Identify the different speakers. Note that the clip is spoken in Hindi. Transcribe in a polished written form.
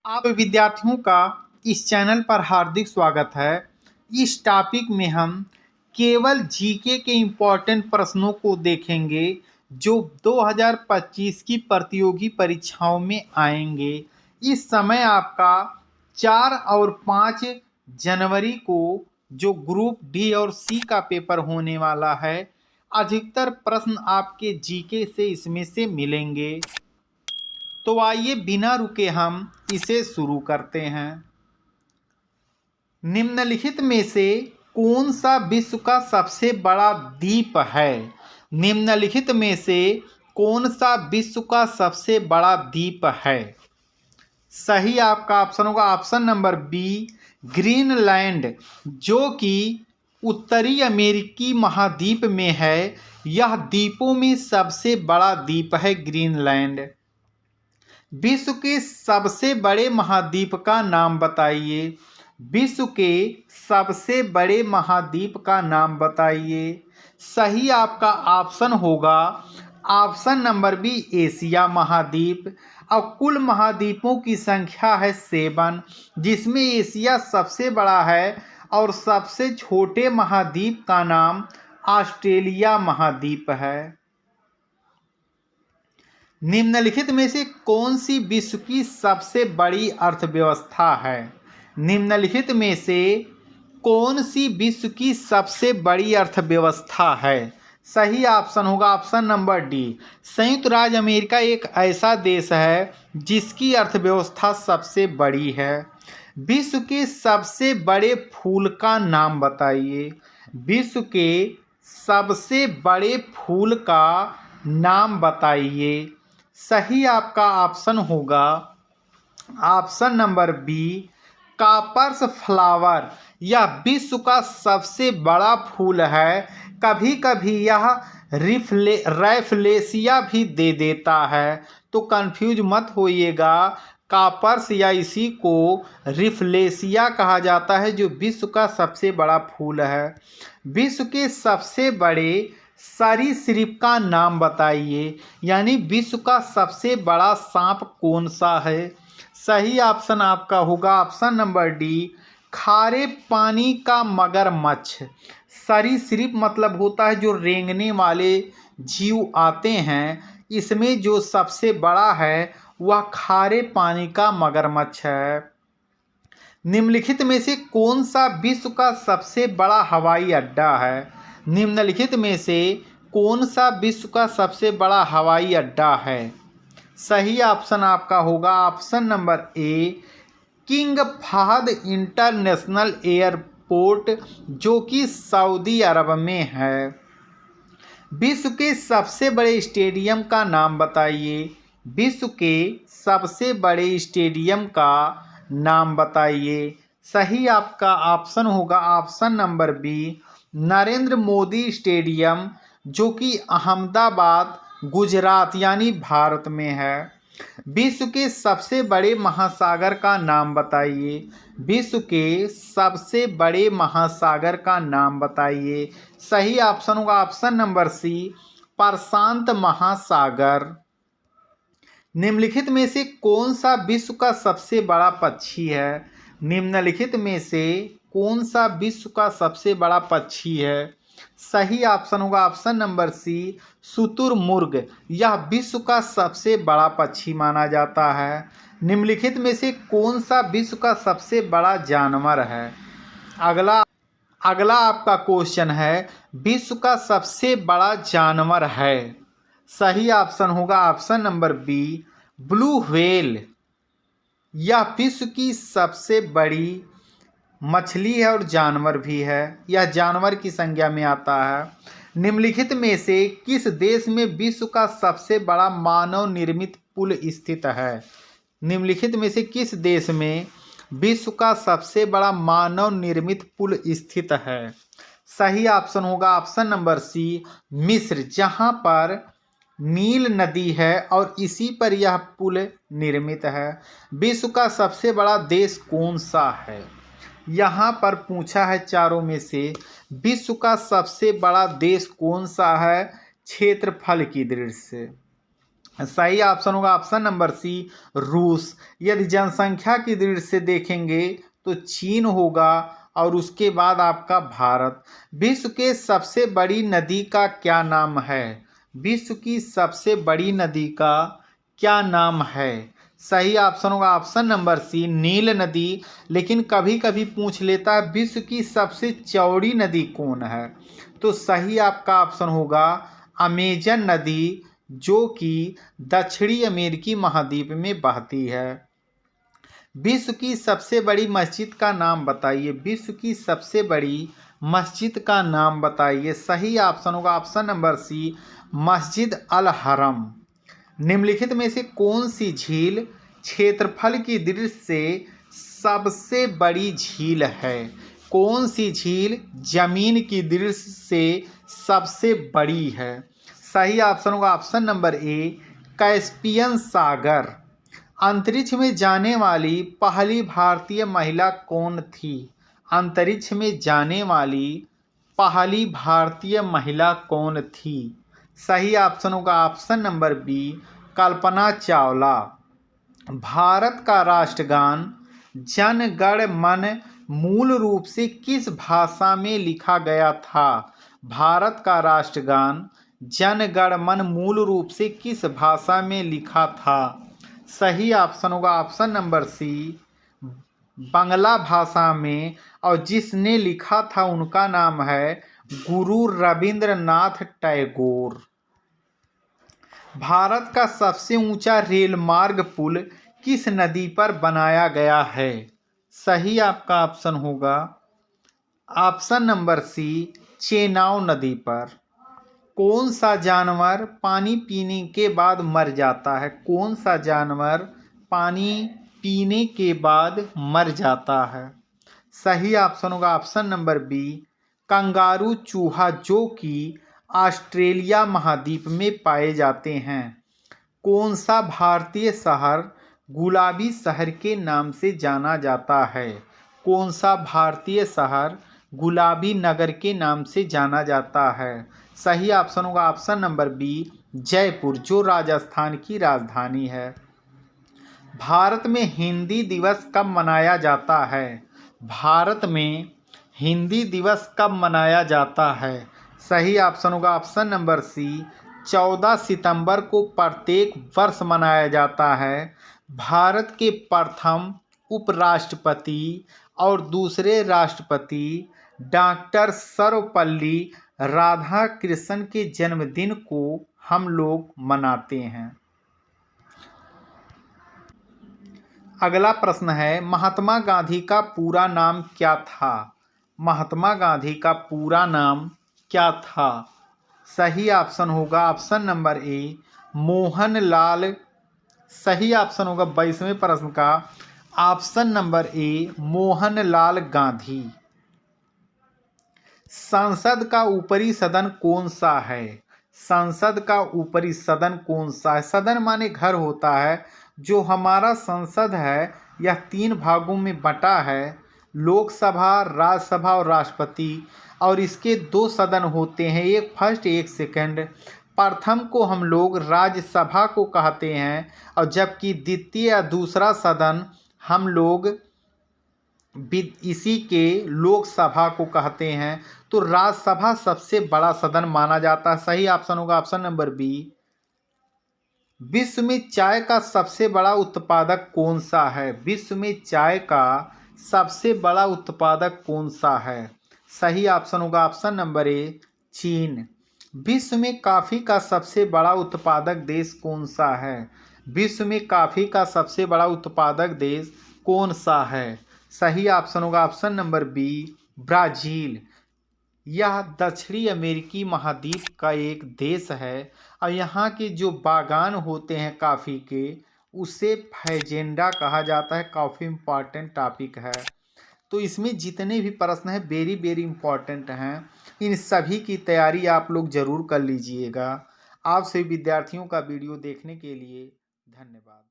Speaker 1: आप विद्यार्थियों का इस चैनल पर हार्दिक स्वागत है। इस टॉपिक में हम केवल जीके के इम्पोर्टेंट प्रश्नों को देखेंगे जो 2025 की प्रतियोगी परीक्षाओं में आएंगे। इस समय आपका 4 और 5 जनवरी को जो ग्रुप डी और सी का पेपर होने वाला है, अधिकतर प्रश्न आपके जीके से इसमें से मिलेंगे। तो आइए बिना रुके हम इसे शुरू करते हैं। निम्नलिखित में से कौन सा विश्व का सबसे बड़ा द्वीप है? निम्नलिखित में से कौन सा विश्व का सबसे बड़ा द्वीप है? सही आपका ऑप्शन होगा ऑप्शन नंबर बी, ग्रीनलैंड, जो कि उत्तरी अमेरिकी महाद्वीप में है। यह द्वीपों में सबसे बड़ा द्वीप है ग्रीनलैंड। विश्व के सबसे बड़े महाद्वीप का नाम बताइए। विश्व के सबसे बड़े महाद्वीप का नाम बताइए। सही आपका ऑप्शन होगा ऑप्शन नंबर बी, एशिया महाद्वीप। अब कुल महाद्वीपों की संख्या है 7, जिसमें एशिया सबसे बड़ा है और सबसे छोटे महाद्वीप का नाम ऑस्ट्रेलिया महाद्वीप है। निम्नलिखित में से कौन सी विश्व की सबसे बड़ी अर्थव्यवस्था है? निम्नलिखित में से कौन सी विश्व की सबसे बड़ी अर्थव्यवस्था है? सही ऑप्शन होगा ऑप्शन नंबर डी, संयुक्त राज्य अमेरिका एक ऐसा देश है जिसकी अर्थव्यवस्था सबसे बड़ी है। विश्व के सबसे बड़े फूल का नाम बताइए। विश्व के सबसे बड़े फूल का नाम बताइए। सही आपका ऑप्शन होगा option number B, corpse flower. यह विश्व का सबसे बड़ा फूल है। कभी कभी यह रैफलेसिया भी दे देता है, तो कंफ्यूज मत होइएगा। कॉपर्स या इसी को रिफ्लेसिया कहा जाता है, जो विश्व का सबसे बड़ा फूल है। विश्व के सबसे बड़े सरीसृप का नाम बताइए, यानी विश्व का सबसे बड़ा सांप कौन सा है? सही ऑप्शन आपका होगा ऑप्शन नंबर डी, खारे पानी का मगरमच्छ। सरीसृप मतलब होता है जो रेंगने वाले जीव आते हैं। इसमें जो सबसे बड़ा है वह खारे पानी का मगरमच्छ है। निम्नलिखित में से कौन सा विश्व का सबसे बड़ा हवाई अड्डा है? निम्नलिखित में से कौन सा विश्व का सबसे बड़ा हवाई अड्डा है? सही ऑप्शन आपका होगा option number A, King Fahd international airport, जो कि सऊदी अरब में है। विश्व के सबसे बड़े स्टेडियम का नाम बताइए। विश्व के सबसे बड़े स्टेडियम का नाम बताइए। सही आपका ऑप्शन होगा option number B, Narendra Modi stadium, जो कि अहमदाबाद गुजरात यानी भारत में है। विश्व के सबसे बड़े महासागर का नाम बताइए। विश्व के सबसे बड़े महासागर का नाम बताइए। सही ऑप्शन होगा ऑप्शन नंबर सी, प्रशांत महासागर। निम्नलिखित में से कौन सा विश्व का सबसे बड़ा पक्षी है? निम्नलिखित में से कौन सा विश्व का सबसे बड़ा पक्षी है? सही ऑप्शन होगा ऑप्शन नंबर सी, शुतुरमुर्ग। यह विश्व का सबसे बड़ा पक्षी माना जाता है। निम्नलिखित में से कौन सा विश्व का सबसे बड़ा जानवर है? अगला आपका क्वेश्चन है, विश्व का सबसे बड़ा जानवर है। सही ऑप्शन होगा option number B, blue whale. यह विश्व की सबसे बड़ी मछली है और जानवर भी है। यह जानवर की संज्ञा में आता है। निम्नलिखित में से किस देश में विश्व का सबसे बड़ा मानव निर्मित पुल स्थित है? निम्नलिखित में से किस देश में विश्व का सबसे बड़ा मानव निर्मित पुल स्थित है? सही ऑप्शन होगा ऑप्शन नंबर सी, मिस्र, जहां पर नील नदी है और इसी पर यह पुल निर्मित है। विश्व का सबसे बड़ा देश कौन सा है? यहाँ पर पूछा है चारों में से विश्व का सबसे बड़ा देश कौन सा है क्षेत्रफल की दृष्टि से। सही ऑप्शन होगा ऑप्शन नंबर सी रूस। यदि जनसंख्या की दृष्टि से देखेंगे तो चीन होगा और उसके बाद आपका भारत। विश्व के सबसे बड़ी नदी का क्या नाम है? विश्व की सबसे बड़ी नदी का क्या नाम है? सही ऑप्शन होगा ऑप्शन नंबर सी नील नदी। लेकिन कभी कभी पूछ लेता है विश्व की सबसे चौड़ी नदी कौन है, तो सही आपका ऑप्शन होगा अमेजन नदी, जो कि दक्षिणी अमेरिकी महाद्वीप में बहती है। विश्व की सबसे बड़ी मस्जिद का नाम बताइए। विश्व की सबसे बड़ी मस्जिद का नाम बताइए। सही ऑप्शन होगा ऑप्शन नंबर सी मस्जिद अल हरम। निम्नलिखित में से कौन सी झील क्षेत्रफल की दृष्टि से सबसे बड़ी झील है? कौन सी झील जमीन की दृष्टि से सबसे बड़ी है? सही ऑप्शन होगा ऑप्शन नंबर ए कैस्पियन सागर। अंतरिक्ष में जाने वाली पहली भारतीय महिला कौन थी? अंतरिक्ष में जाने वाली पहली भारतीय महिला कौन थी? सही ऑप्शन होगा option number B Kalpana Chawla. Bharat का राष्ट्रगान जन गण मन मूल रूप से किस भाषा में लिखा गया था? भारत का राष्ट्रगान जन गण मन मूल रूप से किस भाषा में लिखा था? सही ऑप्शन होगा ऑप्शन नंबर सी बांग्ला भाषा में, और जिसने लिखा था उनका नाम है गुरु रविंद्रनाथ टैगोर। भारत का सबसे ऊंचा रेल मार्ग पुल किस नदी पर बनाया गया है? सही आपका ऑप्शन होगा ऑप्शन नंबर सी चेनाब नदी पर। कौन सा जानवर पानी पीने के बाद मर जाता है? कौन सा जानवर पानी पीने के बाद मर जाता है? सही ऑप्शन होगा ऑप्शन नंबर बी कंगारू चूहा, जो कि ऑस्ट्रेलिया महाद्वीप में पाए जाते हैं। कौन सा भारतीय शहर गुलाबी शहर के नाम से जाना जाता है? कौन सा भारतीय शहर गुलाबी नगर के नाम से जाना जाता है? सही ऑप्शन होगा ऑप्शन नंबर बी जयपुर, जो राजस्थान की राजधानी है। भारत में हिंदी दिवस कब मनाया जाता है? भारत में हिंदी दिवस कब मनाया जाता है? सही ऑप्शन होगा ऑप्शन नंबर सी 14 सितंबर को प्रत्येक वर्ष मनाया जाता है। भारत के प्रथम उपराष्ट्रपति और दूसरे राष्ट्रपति डॉक्टर सर्वपल्ली राधाकृष्णन के जन्मदिन को हम लोग मनाते हैं। अगला प्रश्न है महात्मा गांधी का पूरा नाम क्या था? महात्मा गांधी का पूरा नाम क्या था? सही ऑप्शन होगा ऑप्शन नंबर ए मोहनलाल। सही ऑप्शन होगा 22वें प्रश्न का ऑप्शन नंबर ए मोहनलाल गांधी। संसद का ऊपरी सदन कौन सा है? संसद का ऊपरी सदन कौन सा है? सदन माने घर होता है। जो हमारा संसद है यह 3 भागों में बटा है, लोकसभा, राज्यसभा और राष्ट्रपति। और इसके 2 सदन होते हैं, एक फर्स्ट एक सेकंड। प्रथम को हम लोग राज्यसभा को कहते हैं, और जबकि द्वितीय या दूसरा सदन हम लोग इसी के लोकसभा को कहते हैं। तो राज्यसभा सबसे बड़ा सदन माना जाता है। सही ऑप्शन होगा ऑप्शन नंबर बी। विश्व में चाय का सबसे बड़ा उत्पादक कौन सा है? विश्व में चाय का सबसे बड़ा उत्पादक कौन सा है? सही ऑप्शन होगा ऑप्शन नंबर ए चीन। विश्व में कॉफी का सबसे बड़ा उत्पादक देश कौन सा है? विश्व में कॉफी का सबसे बड़ा उत्पादक देश कौन सा है? सही ऑप्शन होगा ऑप्शन नंबर बी ब्राज़ील। यह दक्षिणी अमेरिकी महाद्वीप का एक देश है, और यहाँ के जो बागान होते हैं कॉफ़ी के, उसे फैजेंडा कहा जाता है। काफ़ी इम्पॉर्टेंट टॉपिक है। तो इसमें जितने भी प्रश्न हैं वेरी वेरी इम्पॉर्टेंट हैं। इन सभी की तैयारी आप लोग ज़रूर कर लीजिएगा। आप सभी विद्यार्थियों का वीडियो देखने के लिए धन्यवाद।